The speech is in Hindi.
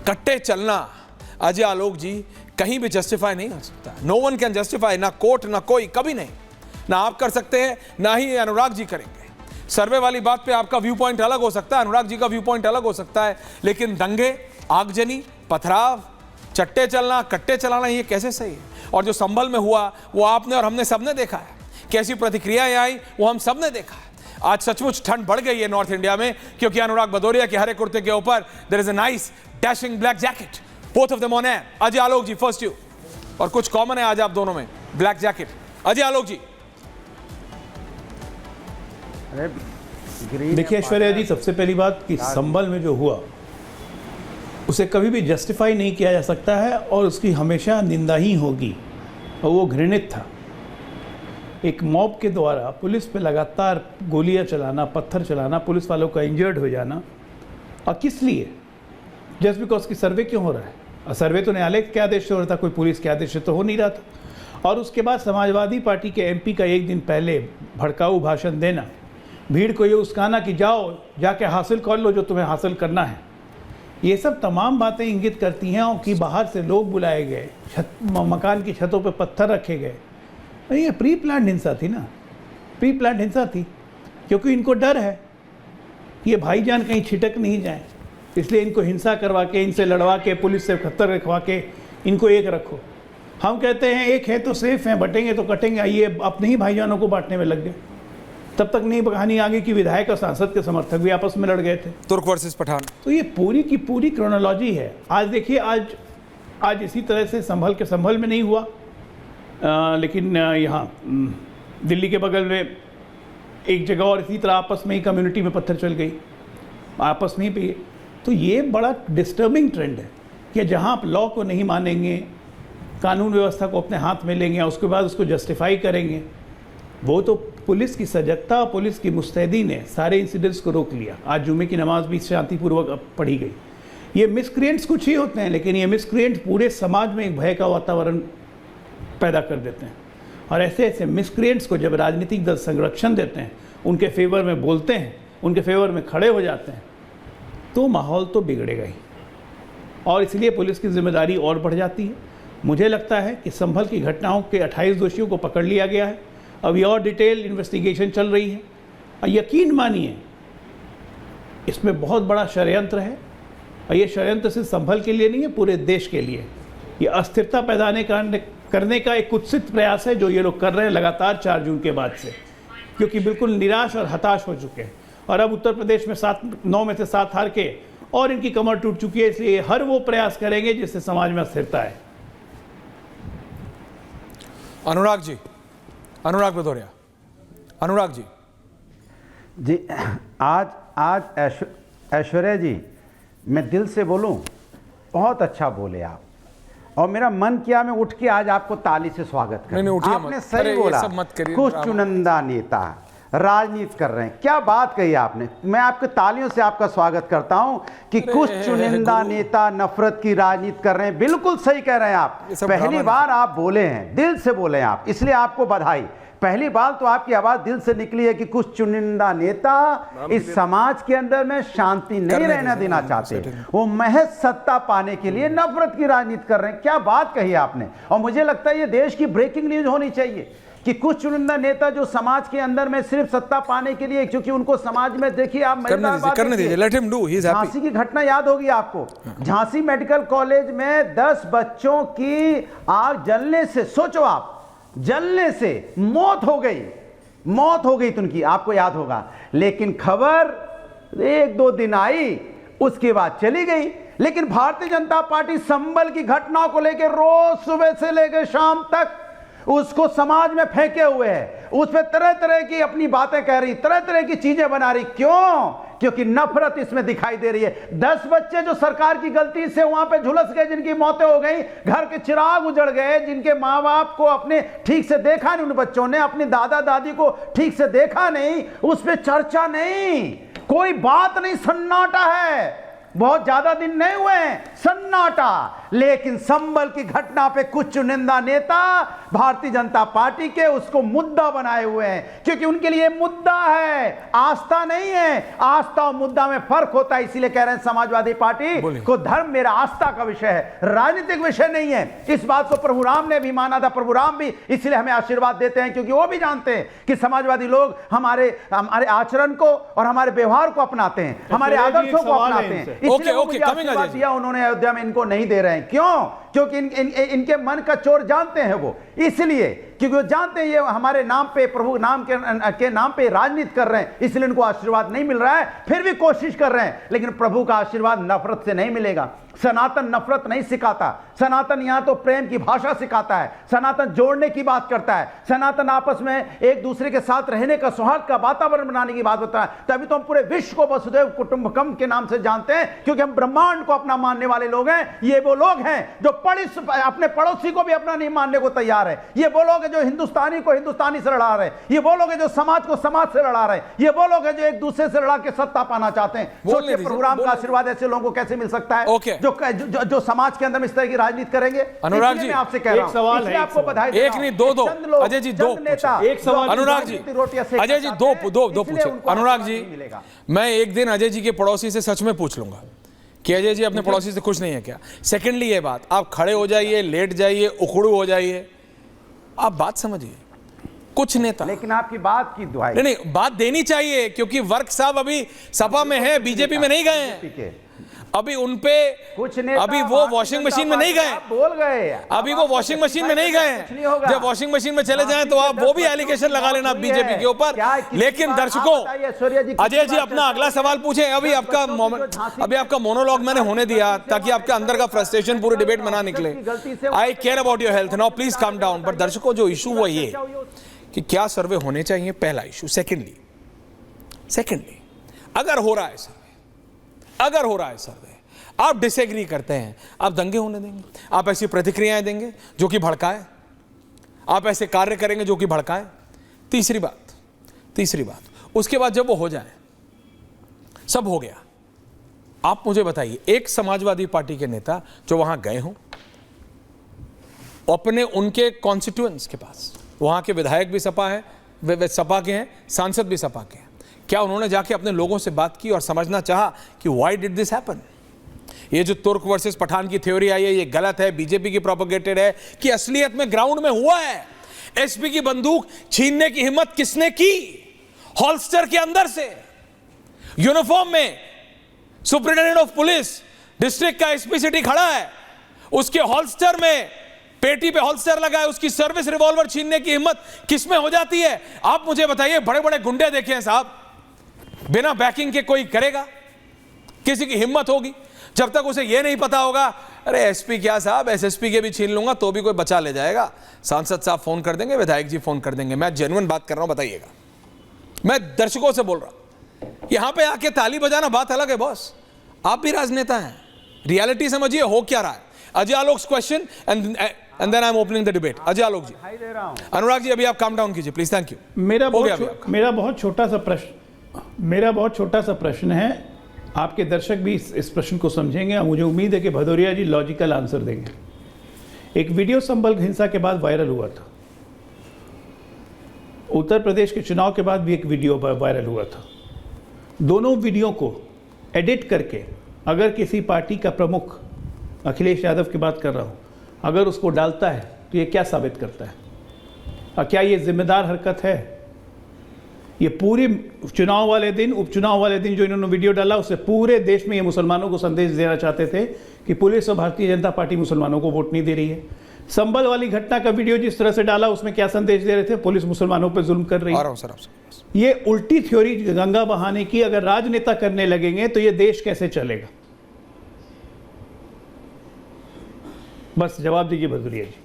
कट्टे चलना अजय आलोक जी कहीं भी जस्टिफाई नहीं हो सकता। नो वन कैन जस्टिफाई, ना कोर्ट ना कोई, कभी नहीं। ना आप कर सकते हैं ना ही अनुराग जी करेंगे। सर्वे वाली बात पे आपका व्यू पॉइंट अलग हो सकता है, अनुराग जी का व्यू पॉइंट अलग हो सकता है, लेकिन दंगे, आगजनी, पथराव, चट्टे चलना, कट्टे चलाना ये कैसे सही है? और जो संभल में हुआ वो आपने और हमने सबने देखा है, कैसी प्रतिक्रियाएं आई वो हम सबने देखा है। आज सचमुच ठंड बढ़ गई है नॉर्थ इंडिया में, क्योंकि अनुराग भदौरिया के हरे कुर्ते के ऊपर there is a nice dashing black jacket, both of them on air. Ajay Alok ji first you, और कुछ कॉमन है आज आप दोनों में, ब्लैक जैकेट। अजय आलोक जी। देखिए ऐश्वर्या जी, सबसे पहली बात कि संभल में जो हुआ उसे कभी भी जस्टिफाई नहीं किया जा सकता है और उसकी हमेशा निंदा ही होगी, और वो घृणित था। एक मॉब के द्वारा पुलिस पे लगातार गोलियां चलाना, पत्थर चलाना, पुलिस वालों का इंजर्ड हो जाना, और किस लिए? जस्ट बिकॉज की सर्वे क्यों हो रहा है? और सर्वे तो न्यायालय के आदेश से हो रहा था, कोई पुलिस के आदेश से तो हो नहीं रहा था। और उसके बाद समाजवादी पार्टी के एमपी का एक दिन पहले भड़काऊ भाषण देना, भीड़ को ये उस्काना कि जाओ जाके हासिल कर लो जो तुम्हें हासिल करना है, ये सब तमाम बातें इंगित करती हैं कि बाहर से लोग बुलाए गए, मकान की छतों पे पत्थर रखे गए। ये प्री प्लान्ड हिंसा थी ना, प्री प्लान्ड हिंसा थी, क्योंकि इनको डर है ये भाईजान कहीं छिटक नहीं जाए, इसलिए इनको हिंसा करवा के, इनसे लड़वा के, पुलिस से खतर रखवा के इनको एक रखो। हम कहते हैं एक है तो सेफ हैं, बटेंगे तो कटेंगे, ये अपने ही भाईजानों को बांटने में लग गए। तब तक नहीं कहानी आगे कि विधायक और सांसद के समर्थक भी आपस में लड़ गए थे, तुर्क वर्सेस पठान। तो ये पूरी की पूरी क्रोनोलॉजी है। आज देखिए, आज इसी तरह से संभल में नहीं हुआ, लेकिन यहाँ दिल्ली के बगल में एक जगह और इसी तरह आपस में ही कम्युनिटी में पत्थर चल गई, आपस में ही पे। तो ये बड़ा डिस्टर्बिंग ट्रेंड है कि जहाँ आप लॉ को नहीं मानेंगे, कानून व्यवस्था को अपने हाथ में लेंगे, उसके बाद उसको जस्टिफाई करेंगे। वो तो पुलिस की सजगता और पुलिस की मुस्तैदी ने सारे इंसिडेंट्स को रोक लिया। आज जुमे की नमाज भी शांतिपूर्वक पढ़ी गई। ये मिसक्रिएंट्स कुछ ही होते हैं, लेकिन ये मिसक्रिएंट्स पूरे समाज में एक भय का वातावरण पैदा कर देते हैं, और ऐसे ऐसे मिसक्रिएंट्स को जब राजनीतिक दल संरक्षण देते हैं, उनके फेवर में बोलते हैं, उनके फेवर में खड़े हो जाते हैं, तो माहौल तो बिगड़ेगा ही, और इसलिए पुलिस की जिम्मेदारी और बढ़ जाती है। मुझे लगता है कि संभल की घटनाओं के 28 दोषियों को पकड़ लिया गया है, अभी और डिटेल इन्वेस्टिगेशन चल रही है, और यकीन मानिए इसमें बहुत बड़ा षड्यंत्र है, और ये षड्यंत्र सिर्फ संभल के लिए नहीं है, पूरे देश के लिए। ये अस्थिरता पैदा करने का एक कुत्सित प्रयास है जो ये लोग कर रहे हैं लगातार 4 जून के बाद से, क्योंकि बिल्कुल निराश और हताश हो चुके हैं, और अब उत्तर प्रदेश में 9 में से 7 हार के और इनकी कमर टूट चुकी है, इसलिए हर वो प्रयास करेंगे जिससे समाज में अस्थिरता है। अनुराग जी, अनुराग भदौरिया। अनुराग जी। आज ऐश्वर्या जी, मैं दिल से बोलूं, बहुत अच्छा बोले आप, और मेरा मन किया मैं उठ के आज आपको ताली से स्वागत करूं। आपने सही बोला, कुछ चुनिंदा नेता राजनीति कर रहे हैं। क्या बात कही आपने, मैं आपके तालियों से आपका स्वागत करता हूं कि कुछ चुनिंदा नेता नफरत की राजनीति कर रहे हैं। बिल्कुल सही कह रहे हैं आप, पहली बार आप बोले हैं, दिल से बोले हैं आप, इसलिए आपको बधाई। पहली बार तो आपकी आवाज दिल से निकली है कि कुछ चुनिंदा नेता इस समाज के अंदर में शांति नहीं रहना देना चाहते, वो महज सत्ता पाने के लिए नफरत की राजनीति कर रहे हैं। क्या बात कही आपने, और मुझे लगता है ये देश की ब्रेकिंग न्यूज होनी चाहिए कि कुछ चुनिंदा नेता जो समाज के अंदर में सिर्फ सत्ता पाने के लिए, क्योंकि उनको समाज में, देखिए आप झांसी की घटना याद होगी आपको, झांसी मेडिकल कॉलेज में 10 बच्चों की आग जलने से, सोचो आप, जलने से मौत हो गई तो उनकी, आपको याद होगा। लेकिन खबर 1-2 दिन आई, उसके बाद चली गई। लेकिन भारतीय जनता पार्टी संभल की घटनाओं को लेकर रोज सुबह से लेकर शाम तक उसको समाज में फेंके हुए है, उस पर तरह तरह की अपनी बातें कह रही, तरह तरह की चीजें बना रही। क्यों? क्योंकि नफरत इसमें दिखाई दे रही है। 10 बच्चे जो सरकार की गलती से वहां पे झुलस गए, जिनकी मौतें हो गई, घर के चिराग उजड़ गए, जिनके माँ बाप को अपने ठीक से देखा नहीं, उन बच्चों ने अपने दादा दादी को ठीक से देखा नहीं, उस पर चर्चा नहीं, कोई बात नहीं, सन्नाटा है। बहुत ज्यादा दिन नहीं हुए, सन्नाटा। लेकिन संभल की घटना पे कुछ चुनिंदा नेता भारतीय जनता पार्टी के उसको मुद्दा बनाए हुए हैं, क्योंकि उनके लिए मुद्दा है, आस्था नहीं है। आस्था और मुद्दा में फर्क होता है, इसीलिए कह रहे हैं समाजवादी पार्टी को धर्म मेरा आस्था का विषय है, राजनीतिक विषय नहीं है। इस बात को प्रभु राम ने भी माना था। प्रभु राम भी इसलिए हमें आशीर्वाद देते हैं क्योंकि वो भी जानते हैं कि समाजवादी लोग हमारे आचरण को और हमारे व्यवहार को अपनाते हैं, हमारे आदर्शों को अपनाते हैं। इसलिए वो मुझे आशीर्वाद दिया उन्होंने अयोध्या में, इनको नहीं दे रहे हैं। क्यों? क्योंकि इनके मन का चोर जानते हैं वो, इसलिए क्योंकि वो जानते हैं ये हमारे नाम पे, प्रभु नाम के नाम पे राजनीति कर रहे हैं, इसलिए इनको आशीर्वाद नहीं मिल रहा है। फिर भी कोशिश कर रहे हैं, लेकिन प्रभु का आशीर्वाद नफरत से नहीं मिलेगा। सनातन नफरत नहीं सिखाता, सनातन यहां तो प्रेम की भाषा सिखाता है, सनातन जोड़ने की बात करता है, सनातन आपस में एक दूसरे के साथ रहने का, सौहार्द का वातावरण बनाने की बात होता है। तभी तो हम पूरे विश्व को वसुदेव कुटुंबकम के नाम से जानते हैं, क्योंकि हम ब्रह्मांड को अपना मानने वाले लोग हैं। ये वो लोग हैं जो अपने पड़ोसी को भी अपना नहीं मानने को तैयार है। ये वो लोग हैं जो हिंदुस्तानी को हिंदुस्तानी से लड़ा रहे हैं। ये वो लोग हैं जो समाज को समाज से लड़ा रहे हैं। ये वो लोग हैं जो एक दूसरे से लड़ा के सत्ता पाना चाहते हैं। सोचिए प्रभु राम का आशीर्वाद ऐसे लोगों को कैसे मिल सकता है जो समाज के अंदर इस तरह की राजनीति करेंगे। अनुराग जी, मैं आपसे कह रहा हूं, सवाल है, आपको बधाई एक नहीं दो अजय जी, दो नेता, एक सवाल, अनुराग जी, अजय जी दो पूछे। अनुराग जी, मैं एक दिन अजय जी के पड़ोसी से सच में पूछ लूंगा कि अजय जी अपने पड़ोसी से खुश नहीं है क्या। सेकेंडली ये बात, आप खड़े हो जाइए, लेट जाइए, उखड़ू हो जाइए, आप बात समझिए। कुछ नेता, लेकिन आपकी बात की दुहाई नहीं, बात देनी चाहिए, क्योंकि वर्क साहब अभी सपा में है, बीजेपी में नहीं गए हैं अभी। उनपे कुछ नेता अभी वो वॉशिंग मशीन में नहीं गए, बोल गए, अभी वो वॉशिंग मशीन में नहीं गए। जब वॉशिंग मशीन में चले जाएं तो आप वो भी एलिगेशन लगा लेना बीजेपी के ऊपर। लेकिन दर्शकों, अजय जी अपना अगला सवाल पूछे। अभी आपका मोनोलॉग मैंने होने दिया ताकि आपके अंदर का फ्रस्ट्रेशन पूरे डिबेट में ना निकले। I care about your health, now please calm down. But दर्शकों, जो इशू वो ये कि क्या सर्वे होने चाहिए, पहला इशू। सेकेंडली अगर हो रहा है सर्वे, आप डिसएग्री करते हैं, आप दंगे होने देंगे? आप ऐसी प्रतिक्रियाएं देंगे जो कि भड़काए? आप ऐसे कार्य करेंगे जो कि भड़काए? तीसरी बात, उसके बाद जब वो हो जाए, सब हो गया, आप मुझे बताइए, एक समाजवादी पार्टी के नेता जो वहां गए हों, अपने उनके कॉन्स्टिट्यूएंट्स के पास, वहां के विधायक भी सपा है, वे सपा के हैं, सांसद भी सपा के हैं, क्या उन्होंने जाके अपने लोगों से बात की और समझना चाहा कि व्हाई डिड दिस हैपन? ये जो तुर्क वर्सेस पठान की थ्योरी आई है, ये गलत है, बीजेपी की प्रोपेगेटेड है, कि असलियत में ग्राउंड में हुआ है। एसपी की बंदूक छीनने की हिम्मत किसने की? हॉल्स्टर के अंदर से, यूनिफॉर्म में सुपरिटेंडेंट ऑफ पुलिस डिस्ट्रिक्ट का एसपी सिटी खड़ा है, उसके हॉल्स्टर में, पेटी पे हॉल्स्टर लगा है, उसकी सर्विस रिवॉल्वर छीनने की हिम्मत किसमें हो जाती है? आप मुझे बताइए। बड़े बड़े गुंडे देखे हैं साहब, बिना बैकिंग के कोई करेगा? किसी की हिम्मत होगी? जब तक उसे यह नहीं पता होगा, अरे एसपी क्या साहब, एसएसपी के भी छीन लूंगा तो भी कोई बचा ले जाएगा, सांसद साहब फोन कर देंगे, विधायक जी फोन कर देंगे। मैं जेन्युइन बात कर रहा हूं, बताइएगा। मैं दर्शकों से बोल रहा हूं, यहां पे आके ताली बजाना बात अलग है बॉस, आप भी राजनेता हैं, रियलिटी समझिए हो क्या रहा है। Ajay Alok question and then I am opening the debate. Ajay Alok ji, Anurag ji अभी आप काम डाउन कीजिए प्लीज, थैंक यू। मेरा बहुत छोटा सा प्रश्न है, आपके दर्शक भी इस प्रश्न को समझेंगे और मुझे उम्मीद है कि भदौरिया जी लॉजिकल आंसर देंगे। एक वीडियो संबल हिंसा के बाद वायरल हुआ था, उत्तर प्रदेश के चुनाव के बाद भी एक वीडियो वायरल हुआ था। दोनों वीडियो को एडिट करके अगर किसी पार्टी का प्रमुख, अखिलेश यादव की बात कर रहा हूँ, अगर उसको डालता है तो ये क्या साबित करता है? और क्या ये जिम्मेदार हरकत है? ये पूरे चुनाव वाले दिन, उपचुनाव वाले दिन जो इन्होंने वीडियो डाला, उससे पूरे देश में ये मुसलमानों को संदेश देना चाहते थे कि पुलिस और भारतीय जनता पार्टी मुसलमानों को वोट नहीं दे रही है। संभल वाली घटना का वीडियो जिस तरह से डाला, उसमें क्या संदेश दे रहे थे? पुलिस मुसलमानों पर जुल्म कर रही है। ये उल्टी थ्योरी गंगा बहाने की अगर राजनेता करने लगेंगे तो ये देश कैसे चलेगा? बस जवाब दीजिए भदौरिया जी।